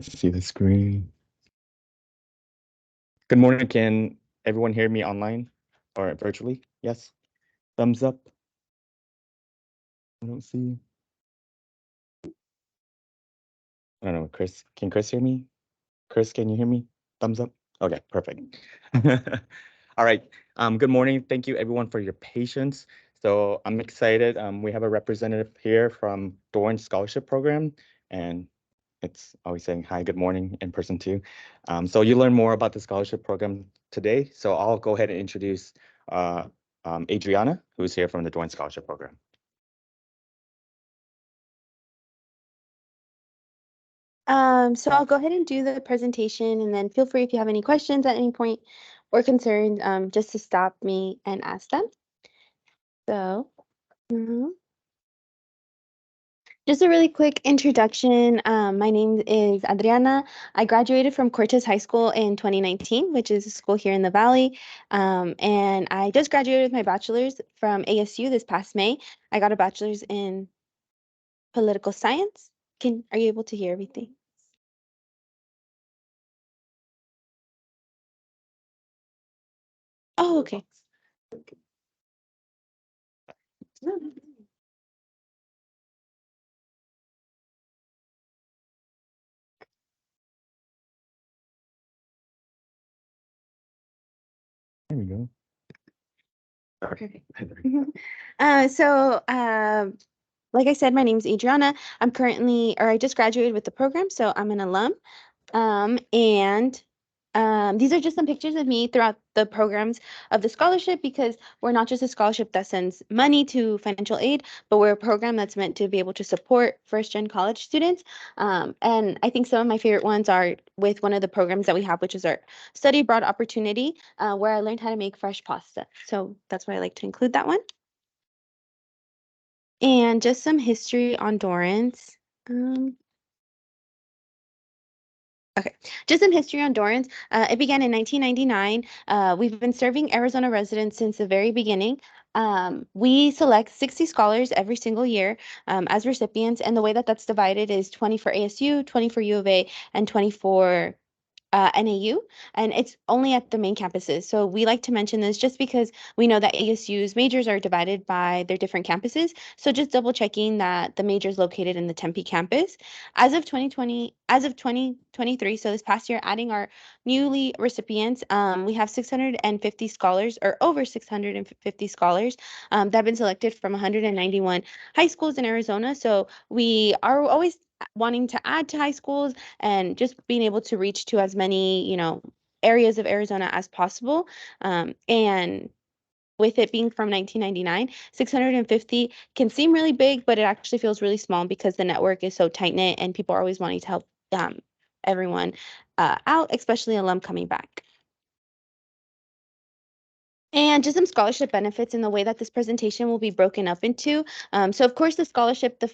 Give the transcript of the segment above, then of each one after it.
See the screen. Good morning. Can everyone hear me online or virtually? Yes. Thumbs up. I don't see. I don't know, Chris. Can Chris hear me? Chris, can you hear me? Thumbs up. Okay, perfect. All right. Good morning. Thank you everyone for your patience. So I'm excited. We have a representative here from Dorrance Scholarship Program, and it's always saying hi, good morning in person too. So you learn more about the scholarship program today. So I'll go ahead and introduce Adriana, who's here from the Dorrance Scholarship Program. So I'll go ahead and do the presentation, and then feel free if you have any questions at any point or concerns, just to stop me and ask them. So, just a really quick introduction. My name is Adriana. I graduated from Cortez High School in 2019, which is a school here in the Valley. And I just graduated with my bachelor's from ASU this past May. I got a bachelor's in political science. Are you able to hear everything? Oh, okay. There we go. Perfect. So, like I said, my name is Adriana. I just graduated with the program, so I'm an alum. And these are just some pictures of me throughout the programs of the scholarship, because we're not just a scholarship that sends money to financial aid, but we're a program that's meant to be able to support first-gen college students. And I think some of my favorite ones are with one of the programs that we have, which is our study abroad opportunity, where I learned how to make fresh pasta. So that's why I like to include that one. And just some history on Dorrance. Um, Okay, just some history on Dorrance. It began in 1999. We've been serving Arizona residents since the very beginning. We select 60 scholars every single year as recipients, and the way that that's divided is 20 for ASU, 20 for U of A, and 20 for NAU, and it's only at the main campuses. So we like to mention this just because we know that ASU's majors are divided by their different campuses. So just double checking that the major is located in the Tempe campus. As of 2023, so this past year, adding our newly recipients, we have 650 scholars, or over 650 scholars, that have been selected from 191 high schools in Arizona. So we are always wanting to add to high schools and just being able to reach to as many, areas of Arizona as possible. And with it being from 1999, 650 can seem really big, but it actually feels really small because the network is so tight knit and people are always wanting to help everyone out, especially alum coming back. And just some scholarship benefits in the way that this presentation will be broken up into. So of course, the scholarship, the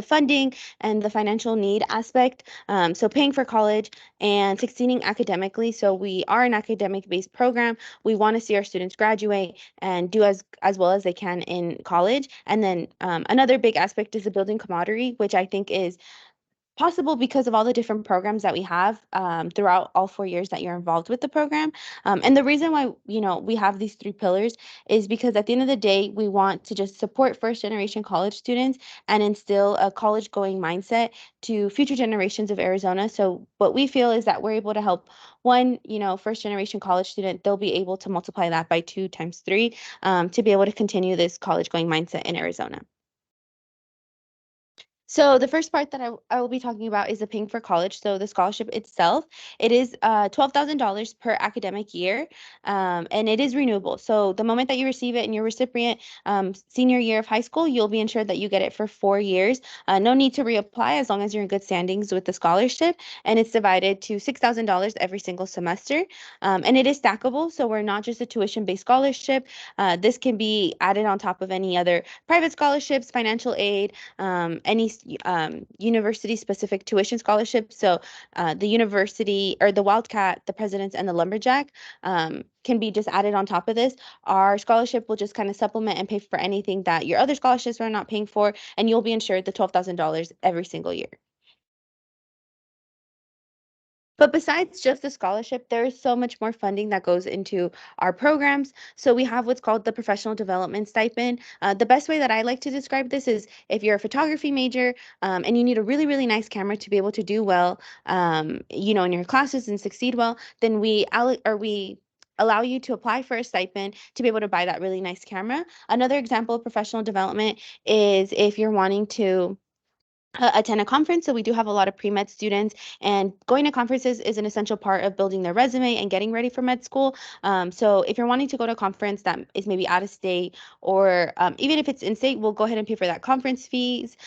funding and the financial need aspect. So paying for college and succeeding academically. So we are an academic-based program. We want to see our students graduate and do as well as they can in college. And then another big aspect is the building camaraderie, which I think is possible because of all the different programs that we have throughout all 4 years that you're involved with the program. And the reason why, we have these three pillars is because at the end of the day, we want to just support first generation college students and instill a college going mindset to future generations of Arizona. So what we feel is that we're able to help one, first generation college student, they'll be able to multiply that by 2 times 3 to be able to continue this college going mindset in Arizona. So the first part that I will be talking about is the paying for college. So the scholarship itself, it is $12,000 per academic year, and it is renewable. So the moment that you receive it in your recipient senior year of high school, you'll be ensured that you get it for 4 years. No need to reapply as long as you're in good standings with the scholarship, and it's divided to $6,000 every single semester. And it is stackable, so we're not just a tuition-based scholarship. This can be added on top of any other private scholarships, financial aid, any university specific tuition scholarships. So the university or the Wildcat, the Presidents, and the Lumberjack can be just added on top of this. Our scholarship will just kind of supplement and pay for anything that your other scholarships are not paying for, and you'll be insured the $12,000 every single year. But besides just the scholarship, there is so much more funding that goes into our programs. So we have what's called the professional development stipend. The best way that I like to describe this is if you're a photography major and you need a really, really nice camera to be able to do well, in your classes and succeed well, then we allow you to apply for a stipend to be able to buy that really nice camera. Another example of professional development is if you're wanting to attend a conference. So we do have a lot of pre-med students, and going to conferences is an essential part of building their resume and getting ready for med school. So if you're wanting to go to a conference that is maybe out of state, or even if it's in state, we'll go ahead and pay for that conference fees,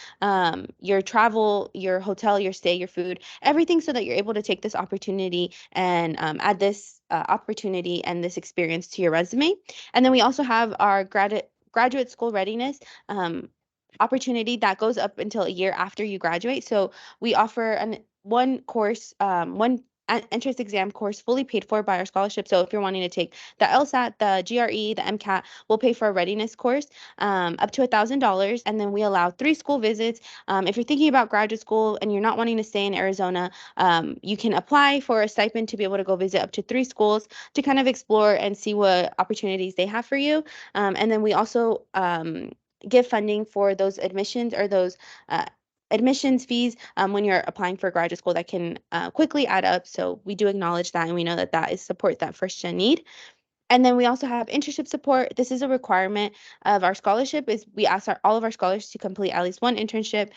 your travel, your hotel, your stay, your food, everything, so that you're able to take this opportunity and add this opportunity and this experience to your resume. And then we also have our graduate school readiness. Opportunity that goes up until a year after you graduate. So we offer one course, one entrance exam course fully paid for by our scholarship. So if you're wanting to take the LSAT, the GRE, the MCAT, we'll pay for a readiness course up to $1,000. And then we allow 3 school visits. If you're thinking about graduate school and you're not wanting to stay in Arizona, you can apply for a stipend to be able to go visit up to 3 schools to kind of explore and see what opportunities they have for you. And then we also give funding for those admissions or those uh, admissions fees when you're applying for graduate school that can quickly add up. So we do acknowledge that, and we know that that is support that first gen need. And then we also have internship support. This is a requirement of our scholarship. Is we ask all of our scholars to complete at least one internship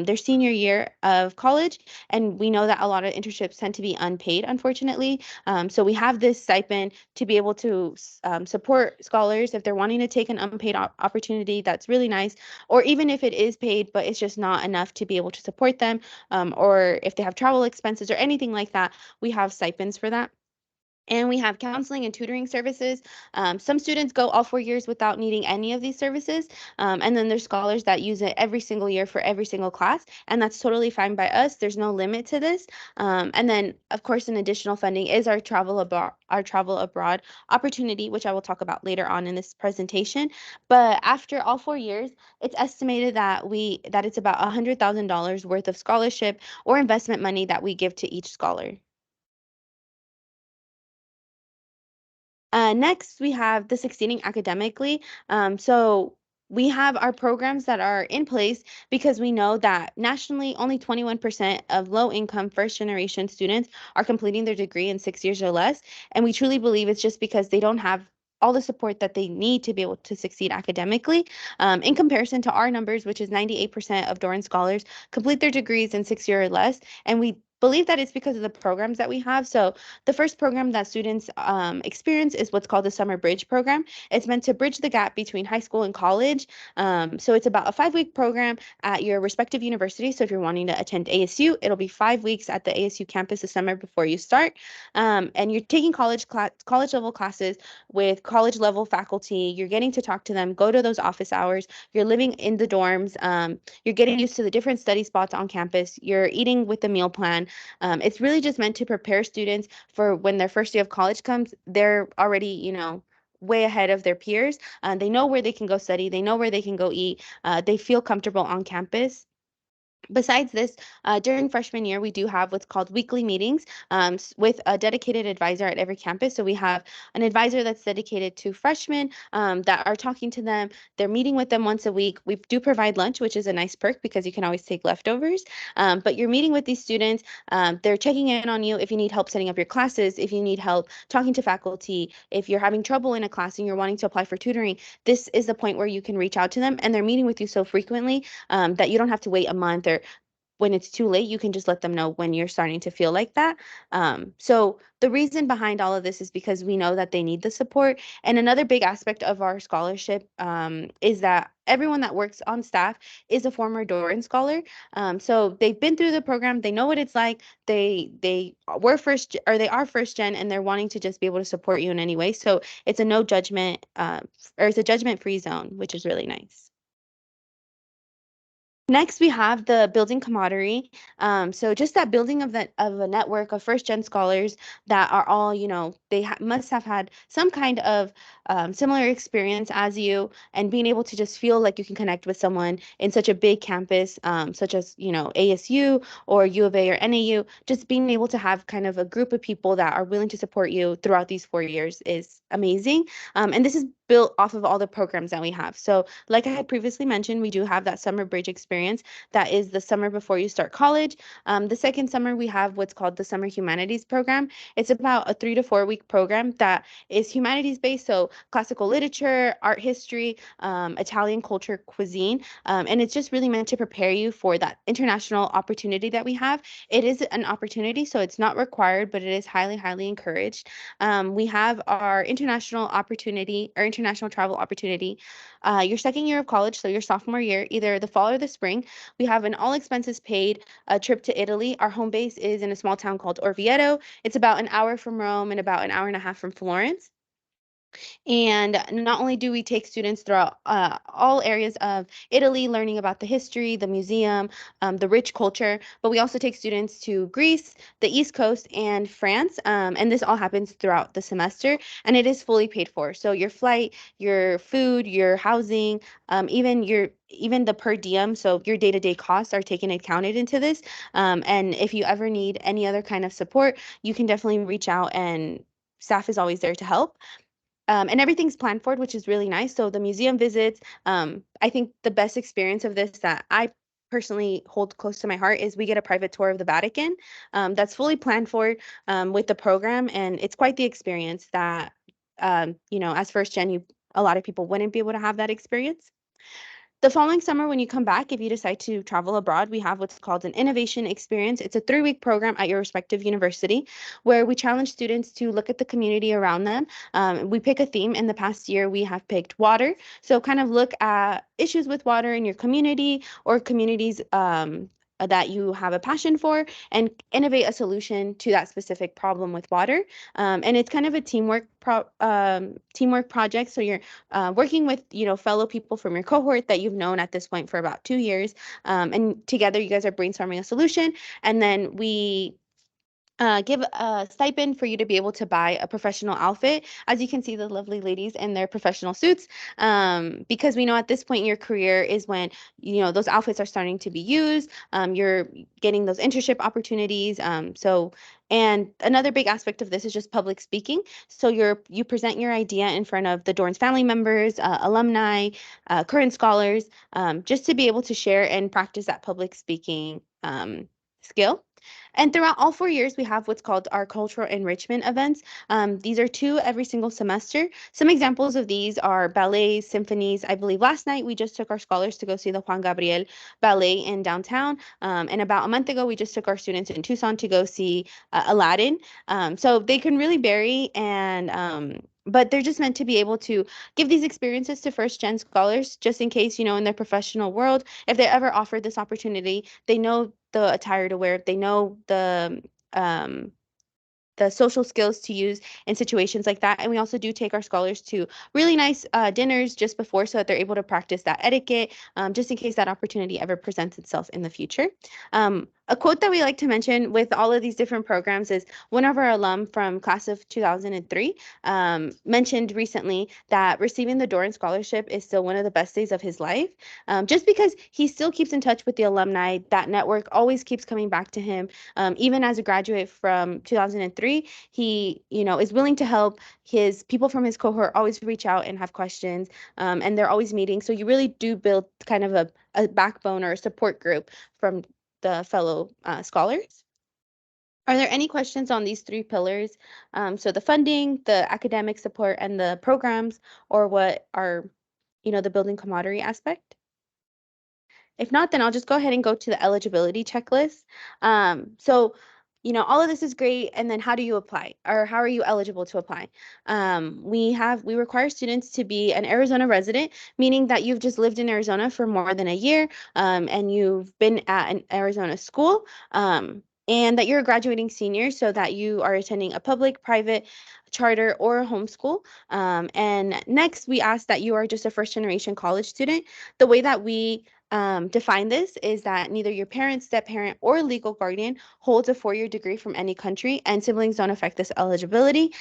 their senior year of college, and we know that a lot of internships tend to be unpaid, unfortunately. So we have this stipend to be able to support scholars if they're wanting to take an unpaid opportunity. That's really nice. Or even if it is paid, but it's just not enough to be able to support them, or if they have travel expenses or anything like that, we have stipends for that. And we have counseling and tutoring services. Some students go all 4 years without needing any of these services. And then there's scholars that use it every single year for every single class. And that's totally fine by us. There's no limit to this. And then, of course, an additional funding is our travel abroad opportunity, which I will talk about later on in this presentation. But after all 4 years, it's estimated that it's about $100,000 worth of scholarship or investment money that we give to each scholar. Next, we have the succeeding academically. So we have our programs that are in place because we know that nationally, only 21% of low income first generation students are completing their degree in 6 years or less. And we truly believe it's just because they don't have all the support that they need to be able to succeed academically. In comparison to our numbers, which is 98% of Dorrance scholars complete their degrees in 6 years or less. And we believe that it's because of the programs that we have. So the first program that students experience is what's called the Summer Bridge program. It's meant to bridge the gap between high school and college. So it's about a 5-week program at your respective university. So if you're wanting to attend ASU, it'll be 5 weeks at the ASU campus the summer before you start. And you're taking college level classes with college level faculty. You're getting to talk to them, go to those office hours. You're living in the dorms. You're getting used to the different study spots on campus. You're eating with the meal plan. It's really just meant to prepare students for when their first year of college comes. They're already, way ahead of their peers. They know where they can go study. They know where they can go eat. They feel comfortable on campus. Besides this, during freshman year, we do have what's called weekly meetings with a dedicated advisor at every campus. So we have an advisor that's dedicated to freshmen that are talking to them. They're meeting with them once a week. We do provide lunch, which is a nice perk because you can always take leftovers. But you're meeting with these students. They're checking in on you if you need help setting up your classes, if you need help talking to faculty, if you're having trouble in a class and you're wanting to apply for tutoring. This is the point where you can reach out to them, and they're meeting with you so frequently that you don't have to wait a month, or when it's too late, you can just let them know when you're starting to feel like that. So the reason behind all of this is because we know that they need the support. And another big aspect of our scholarship is that everyone that works on staff is a former Dorrance scholar. So they've been through the program, they know what it's like. They are first gen, and they're wanting to just be able to support you in any way. So it's a no judgment, or it's a judgment free zone, which is really nice. Next, we have the building camaraderie. So just that building of a network of first gen scholars that are all, they must have had some kind of similar experience as you, and being able to just feel like you can connect with someone in such a big campus, such as ASU or U of A or NAU. Just being able to have kind of a group of people that are willing to support you throughout these 4 years is amazing. And this is built off of all the programs that we have. So like I had previously mentioned, we do have that summer bridge experience. That is the summer before you start college. The second summer, we have what's called the Summer Humanities Program. It's about a 3 to 4 week program that is humanities based, so classical literature, art history, Italian culture, cuisine. And it's just really meant to prepare you for that international opportunity that we have. It is an opportunity, so it's not required, but it is highly, highly encouraged. We have our international opportunity or international travel opportunity your second year of college, so your sophomore year, either the fall or the spring. We have an all expenses paid trip to Italy. Our home base is in a small town called Orvieto. It's about an hour from Rome and about an hour and a half from Florence. And not only do we take students throughout all areas of Italy, learning about the history, the museum, the rich culture, but we also take students to Greece, the East Coast, and France. And this all happens throughout the semester, and it is fully paid for. So your flight, your food, your housing, even the per diem, so your day-to-day costs are taken and counted into this. And if you ever need any other kind of support, you can definitely reach out, and staff is always there to help. And everything's planned for it, which is really nice. So the museum visits, I think the best experience of this that I personally hold close to my heart is we get a private tour of the Vatican. That's fully planned for with the program, and it's quite the experience that as first gen, you a lot of people wouldn't be able to have that experience. The following summer, when you come back, if you decide to travel abroad, we have what's called an innovation experience. It's a 3 week program at your respective university where we challenge students to look at the community around them. We pick a theme. In the past year, we have picked water. So, kind of look at issues with water in your community or communities. That you have a passion for and innovate a solution to that specific problem with water. And it's kind of a teamwork project. So you're working with fellow people from your cohort that you've known at this point for about 2 years, and together you guys are brainstorming a solution, and then we give a stipend for you to be able to buy a professional outfit. As you can see, the lovely ladies in their professional suits, because we know at this point in your career is when those outfits are starting to be used. You're getting those internship opportunities. And another big aspect of this is just public speaking. So you present your idea in front of the Dorrance family members, alumni, current scholars, just to be able to share and practice that public speaking skill. And throughout all 4 years, we have what's called our cultural enrichment events. These are two every single semester. Some examples of these are ballets, symphonies. I believe last night we just took our scholars to go see the Juan Gabriel Ballet in downtown. And about a month ago, we just took our students in Tucson to go see Aladdin. So they can really vary, and but they're just meant to be able to give these experiences to first gen scholars, just in case, in their professional world, if they're ever offered this opportunity, they know the attire to wear, they know um, the social skills to use in situations like that. And we also do take our scholars to really nice dinners just before so that they're able to practice that etiquette, just in case that opportunity ever presents itself in the future. A quote that we like to mention with all of these different programs is one of our alum from class of 2003 mentioned recently that receiving the Dorrance Scholarship is still one of the best days of his life, just because he still keeps in touch with the alumni. That network always keeps coming back to him. Even as a graduate from 2003, he, is willing to help. His people from his cohort always reach out and have questions, and they're always meeting. So you really do build kind of a backbone or a support group from the fellow scholars. Are there any questions on these 3 pillars? So the funding, the academic support, and the programs, or what are, the building camaraderie aspect? If not, then I'll just go ahead and go to the eligibility checklist. So, all of this is great. And then how do you apply, or how are you eligible to apply? We require students to be an Arizona resident, meaning that you've just lived in Arizona for more than a year, and you've been at an Arizona school. And that you're a graduating senior, so that you are attending a public, private, charter, or a homeschool. And next, we ask that you are just a first generation college student. The way that we define this is that neither your parent, step parent, or legal guardian holds a 4-year degree from any country, and siblings don't affect this eligibility.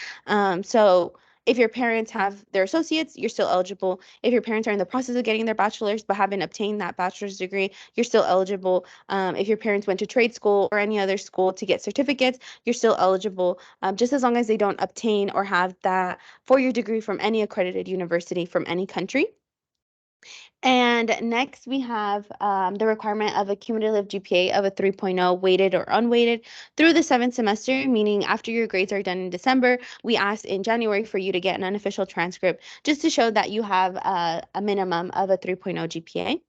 So if your parents have their associates, you're still eligible. If your parents are in the process of getting their bachelor's but haven't obtained that bachelor's degree, you're still eligible. If your parents went to trade school or any other school to get certificates, you're still eligible, just as long as they don't obtain or have that 4-year degree from any accredited university from any country. And next, we have the requirement of a cumulative GPA of a 3.0, weighted or unweighted, through the 7th semester, meaning after your grades are done in December, we ask in January for you to get an unofficial transcript just to show that you have a minimum of a 3.0 GPA.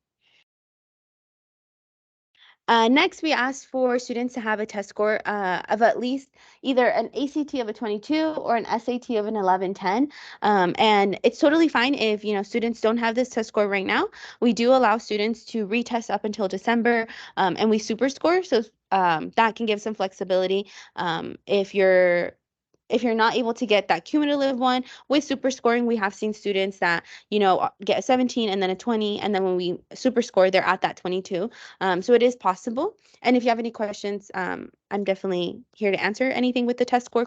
Next, we asked for students to have a test score of at least either an ACT of a 22 or an SAT of an 1110. And it's totally fine if, students don't have this test score right now. We do allow students to retest up until December, and we super score. So that can give some flexibility. If you're not able to get that cumulative one with super scoring, we have seen students that, get a 17 and then a 20, and then when we super score, they're at that 22. So it is possible. And if you have any questions, I'm definitely here to answer anything with the test score.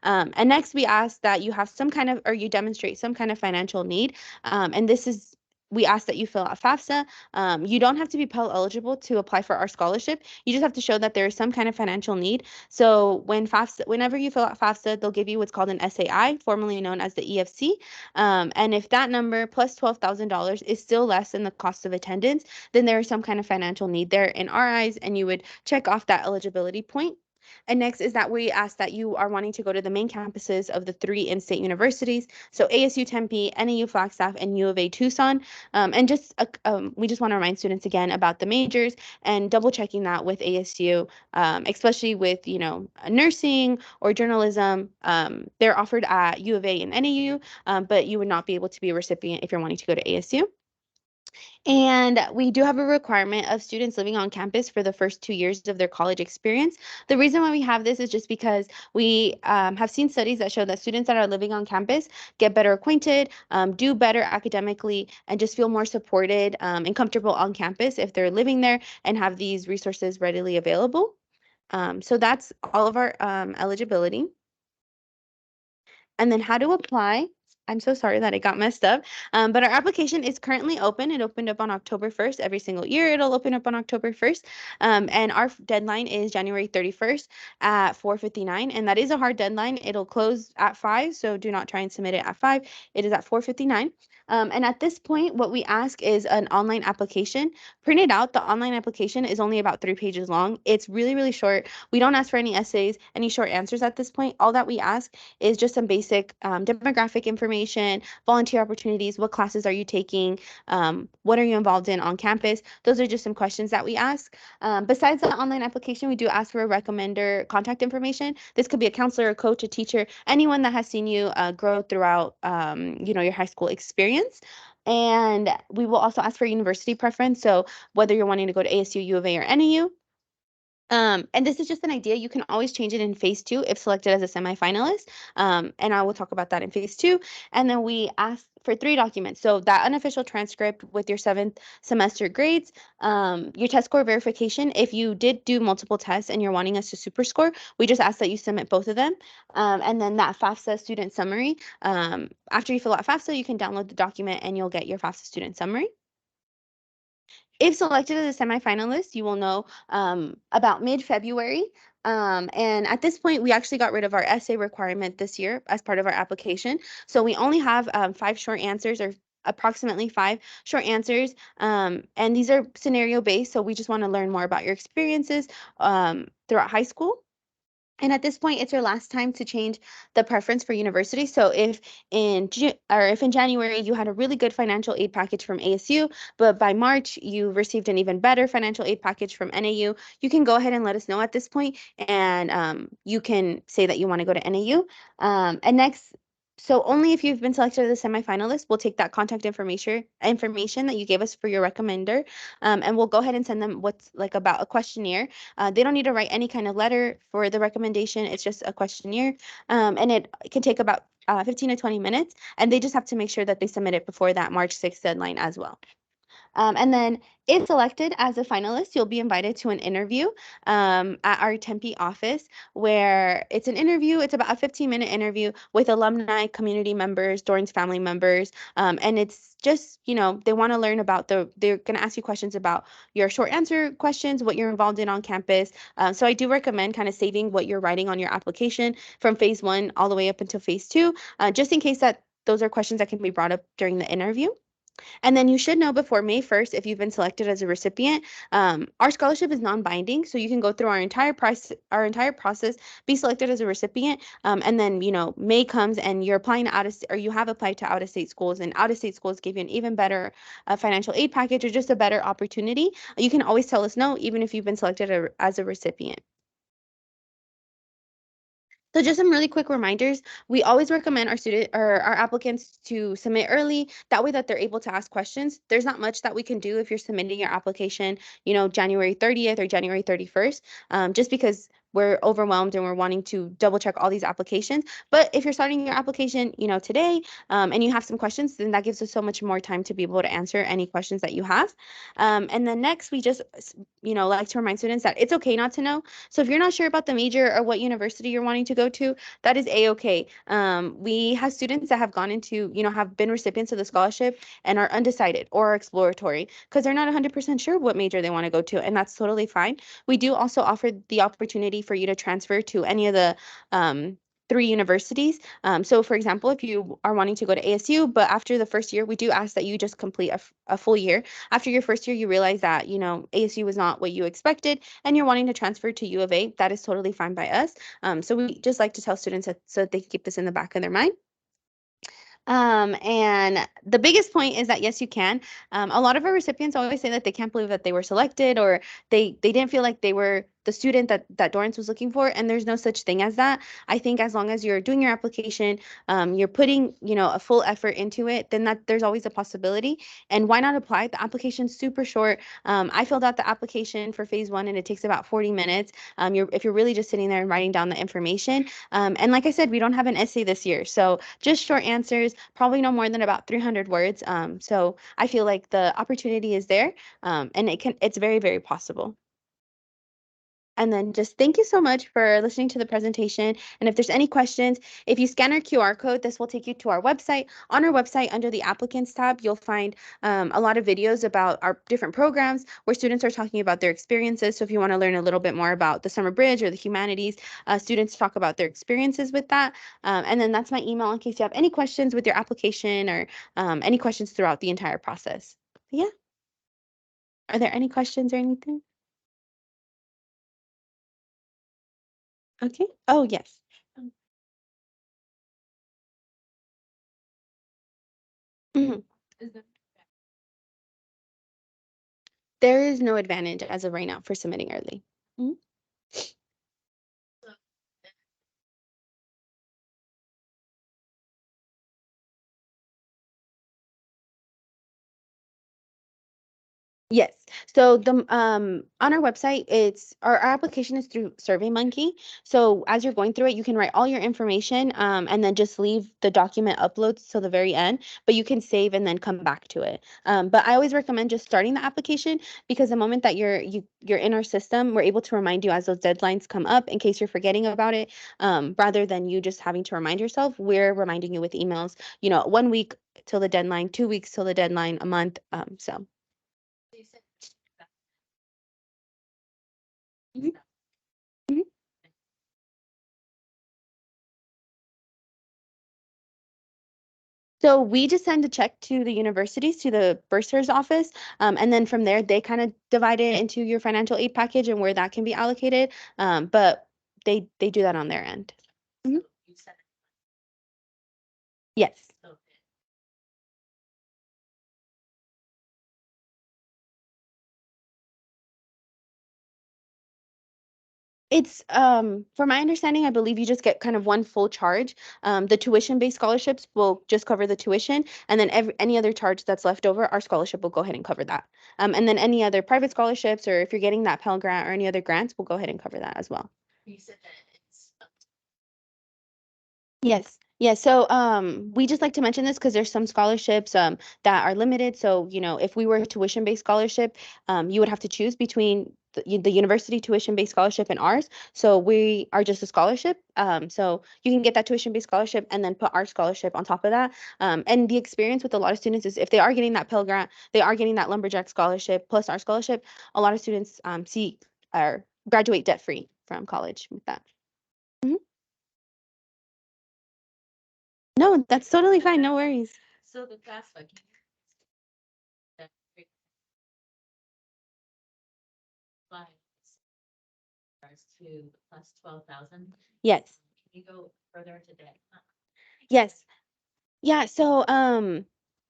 And next, we ask that you have some kind of, or you demonstrate some kind of financial need. And this is, we ask that you fill out FAFSA. You don't have to be Pell eligible to apply for our scholarship. You just have to show that there is some kind of financial need. So whenever you fill out FAFSA, they'll give you what's called an SAI, formerly known as the EFC. And if that number plus $12,000 is still less than the cost of attendance, then there is some kind of financial need there in our eyes, and you would check off that eligibility point. And next is that we ask that you are wanting to go to the main campuses of the 3 in-state universities, so ASU Tempe, NAU Flagstaff, and U of A Tucson. And we just want to remind students again about the majors and double checking that with ASU, especially with nursing or journalism. They're offered at U of A and NAU, but you would not be able to be a recipient if you're wanting to go to ASU. And we do have a requirement of students living on campus for the first 2 years of their college experience. The reason why we have this is just because we have seen studies that show that students that are living on campus get better acquainted, do better academically, and just feel more supported and comfortable on campus if they're living there and have these resources readily available. So that's all of our eligibility. And then how to apply. I'm so sorry that it got messed up. But our application is currently open. It opened up on October 1st. Every single year, it'll open up on October 1st. And our deadline is January 31st at 4:59. And that is a hard deadline. It'll close at 5, so do not try and submit it at 5. It is at 4:59. And at this point, what we ask is an online application. Printed out, the online application is only about 3 pages long. It's really, really short. We don't ask for any essays, any short answers at this point. All that we ask is just some basic demographic information, volunteer opportunities, what classes are you taking, what are you involved in on campus. Those are just some questions that we ask. Besides the online application, we do ask for a recommender contact information. This could be a counselor, a coach, a teacher, anyone that has seen you grow throughout your high school experience. And we will also ask for university preference. So whether you're wanting to go to ASU, U of A, or NAU. And this is just an idea. You can always change it in phase 2 if selected as a semifinalist. And I will talk about that in phase 2. And then we ask for 3 documents. So that unofficial transcript with your 7th semester grades, your test score verification. If you did do multiple tests and you're wanting us to super score, we just ask that you submit both of them. And then that FAFSA student summary. After you fill out FAFSA, you can download the document and you'll get your FAFSA student summary. If selected as a semifinalist, you will know about mid-February. And at this point, we actually got rid of our essay requirement this year as part of our application. So we only have 5 short answers, or approximately 5 short answers. And these are scenario based. So we just want to learn more about your experiences throughout high school. And at this point, it's your last time to change the preference for university. So if in January you had a really good financial aid package from ASU, but by March you received an even better financial aid package from NAU, you can go ahead and let us know at this point, and you can say that you want to go to NAU. And next, so only if you've been selected as a semifinalist, we'll take that contact information that you gave us for your recommender, and we'll go ahead and send them what's like about a questionnaire. They don't need to write any kind of letter for the recommendation. It's just a questionnaire, and it can take about 15 to 20 minutes, and they just have to make sure that they submit it before that March 6th deadline as well. And then, if selected as a finalist, you'll be invited to an interview at our Tempe office, where it's an interview. It's about a 15-minute interview with alumni, community members, Dorrance family members. And it's just, they want to learn about they're going to ask you questions about your short answer questions, what you're involved in on campus. So I do recommend kind of saving what you're writing on your application from phase one all the way up until phase two, just in case that those are questions that can be brought up during the interview. And then you should know before May 1st if you've been selected as a recipient. Our scholarship is non-binding, so you can go through our entire process, be selected as a recipient, and then May comes and you're applying to or you have applied to out-of-state schools, and out-of-state schools give you an even better financial aid package or just a better opportunity. You can always tell us no, even if you've been selected as a recipient. So just some really quick reminders. We always recommend our applicants to submit early. That way that they're able to ask questions. There's not much that we can do if you're submitting your application, January 30th or January 31st, just because we're overwhelmed and we're wanting to double check all these applications. But if you're starting your application, today, and you have some questions, then that gives us so much more time to be able to answer any questions that you have. And then next, we just, like to remind students that it's okay not to know. So if you're not sure about the major or what university you're wanting to go to, that is a-okay. We have students that have gone into, have been recipients of the scholarship and are undecided or exploratory because they're not 100% sure what major they want to go to, and that's totally fine. We do also offer the opportunity for you to transfer to any of the three universities. So for example, if you are wanting to go to ASU, but after the first year, we do ask that you just complete a full year. After your first year, you realize that, ASU was not what you expected and you're wanting to transfer to U of A, that is totally fine by us. So we just like to tell students that so that they can keep this in the back of their mind. And the biggest point is that yes, you can. A lot of our recipients always say that they can't believe that they were selected, or they didn't feel like they were the student that Dorrance was looking for, and there's no such thing as that. I think as long as you're doing your application, you're putting a full effort into it, then that there's always a possibility. And why not apply? The application's super short. I filled out the application for phase one, and it takes about 40 minutes. If you're really just sitting there and writing down the information. And like I said, we don't have an essay this year, so just short answers, probably no more than about 300 words. So I feel like the opportunity is there, and it's very, very possible. And then just thank you so much for listening to the presentation. And if there's any questions, if you scan our QR code, this will take you to our website. On our website, under the applicants tab, you'll find a lot of videos about our different programs where students are talking about their experiences. So if you want to learn a little bit more about the summer bridge or the humanities, students talk about their experiences with that. And then that's my email in case you have any questions with your application or any questions throughout the entire process. Yeah. Are there any questions or anything? Okay. Oh, yes. Mhm. There is no advantage as of right now for submitting early. Mhm. Yes. So the on our website, it's our application is through SurveyMonkey. So as you're going through it, you can write all your information and then just leave the document uploads till the very end, but you can save and then come back to it. But I always recommend just starting the application because the moment that you're in our system, we're able to remind you as those deadlines come up in case you're forgetting about it. Rather than you just having to remind yourself, we're reminding you with emails, 1 week till the deadline, 2 weeks till the deadline, a month. So. Mhm, mhm. So we just send a check to the universities, to the bursar's office, and then from there they kind of divide it into your financial aid package and where that can be allocated. But they do that on their end. Mhm. Yes. It's from my understanding, I believe you just get kind of one full charge. The tuition-based scholarships will just cover the tuition, and then any other charge that's left over, our scholarship will go ahead and cover that. And then any other private scholarships, or if you're getting that Pell Grant or any other grants, we'll go ahead and cover that as well. Yes. Yeah, so we just like to mention this because there's some scholarships that are limited. So, if we were a tuition-based scholarship, you would have to choose between the university tuition-based scholarship and ours. So we are just a scholarship. So you can get that tuition-based scholarship and then put our scholarship on top of that. And the experience with a lot of students is if they are getting that Pell Grant, they are getting that lumberjack scholarship plus our scholarship. A lot of students see or graduate debt-free from college with that. Mhm. No, that's totally fine. No worries. Yes. Yes. Yeah, so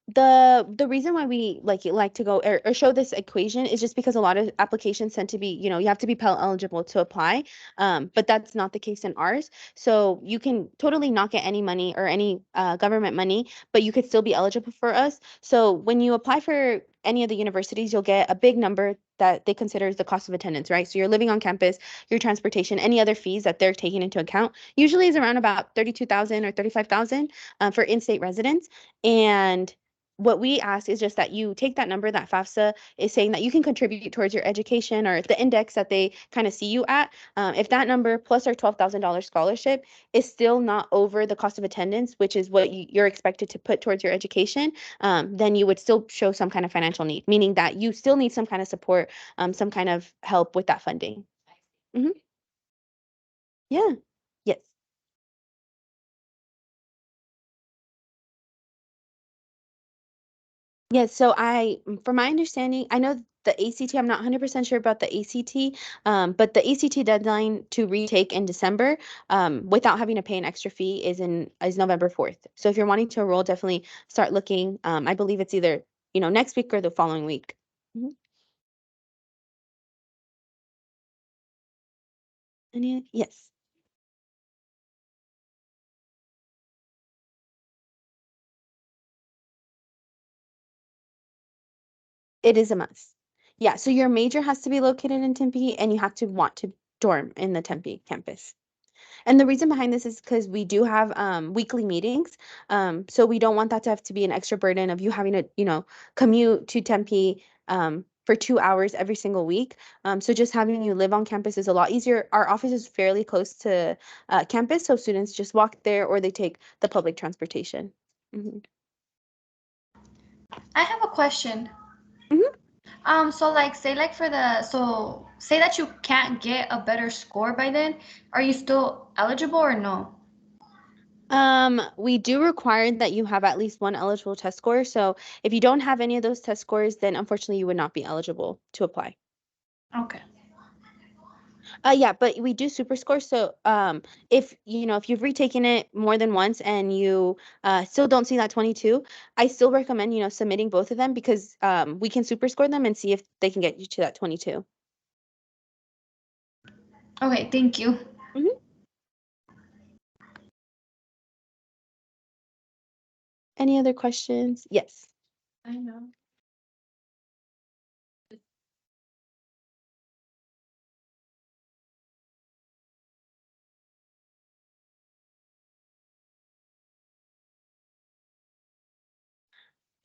the reason why we like to go or show this equation is just because a lot of applications tend to be, you have to be Pell eligible to apply. But that's not the case in ours. So you can totally not get any money or any government money, but you could still be eligible for us. So when you apply for any of the universities, you'll get a big number that they consider as the cost of attendance, right? So you're living on campus, your transportation, any other fees that they're taking into account usually is around about 32,000 or 35,000 for in-state residents. And what we ask is just that you take that number that FAFSA is saying that you can contribute towards your education or the index that they kind of see you at. If that number plus our $12,000 scholarship is still not over the cost of attendance, which is what you're expected to put towards your education, then you would still show some kind of financial need, meaning that you still need some kind of support, some kind of help with that funding. Hmm. Yeah. Yes. Yes, so from my understanding, I know the ACT, I'm not 100% sure about the ACT, but the ACT deadline to retake in December, without having to pay an extra fee is November 4th. So if you're wanting to enroll, definitely start looking. I believe it's either, next week or the following week. Mhm. Yes, it is a must. Yeah, so your major has to be located in Tempe and you have to want to dorm in the Tempe campus. And the reason behind this is because we do have weekly meetings. So we don't want that to have to be an extra burden of you having to, commute to Tempe for 2 hours every single week. So just having you live on campus is a lot easier. Our office is fairly close to campus, so students just walk there or they take the public transportation. Hmm. I have a question. Hmm. So like say like for the so say that you can't get a better score by then, are you still eligible or no? We do require that you have at least one eligible test score. So if you don't have any of those test scores, then unfortunately you would not be eligible to apply. Okay. Yeah, but we do super score. So, if you've retaken it more than once and you still don't see that 22, I still recommend, submitting both of them because we can super score them and see if they can get you to that 22. Okay, thank you. Hmm. Any other questions? Yes.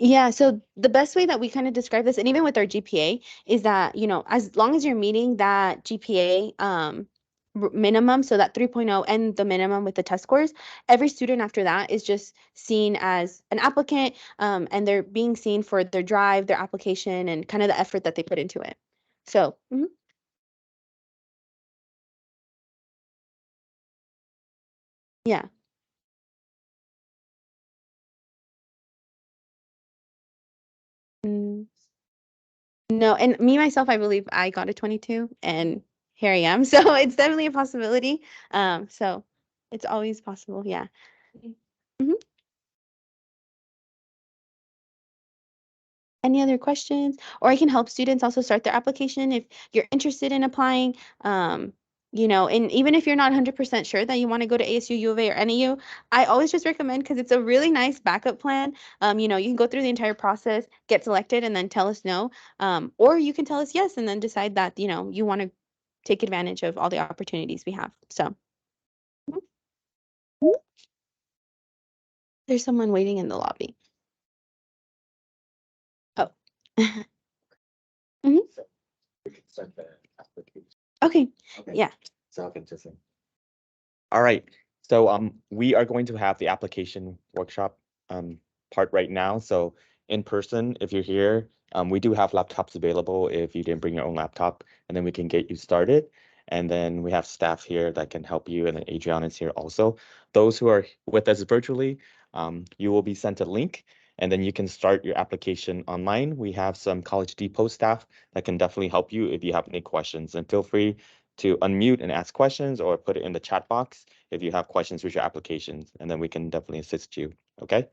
Yeah, so the best way that we kind of describe this, and even with our GPA, is that, as long as you're meeting that GPA minimum, so that 3.0 and the minimum with the test scores, every student after that is just seen as an applicant, and they're being seen for their drive, their application, and kind of the effort that they put into it. So, yeah. Mm, no, and me myself, I believe I got a 22, and here I am. So it's definitely a possibility. So it's always possible. Yeah. Mhm. Any other questions? Or I can help students also start their application if you're interested in applying. And even if you're not 100% sure that you want to go to ASU, U of A, or NAU, I always just recommend because it's a really nice backup plan. You can go through the entire process, get selected, and then tell us no. Or you can tell us yes and then decide that, you want to take advantage of all the opportunities we have. So. There's someone waiting in the lobby. Oh. Mhm. We can start the application. Okay. Okay. Yeah. So I can just. All right. So we are going to have the application workshop part right now. So in person, if you're here, we do have laptops available if you didn't bring your own laptop, and then we can get you started. And then we have staff here that can help you, and then Adriana is here also. Those who are with us virtually, you will be sent a link, and then you can start your application online. We have some College Depot staff that can definitely help you if you have any questions, and feel free to unmute and ask questions or put it in the chat box if you have questions with your applications, and then we can definitely assist you. Okay.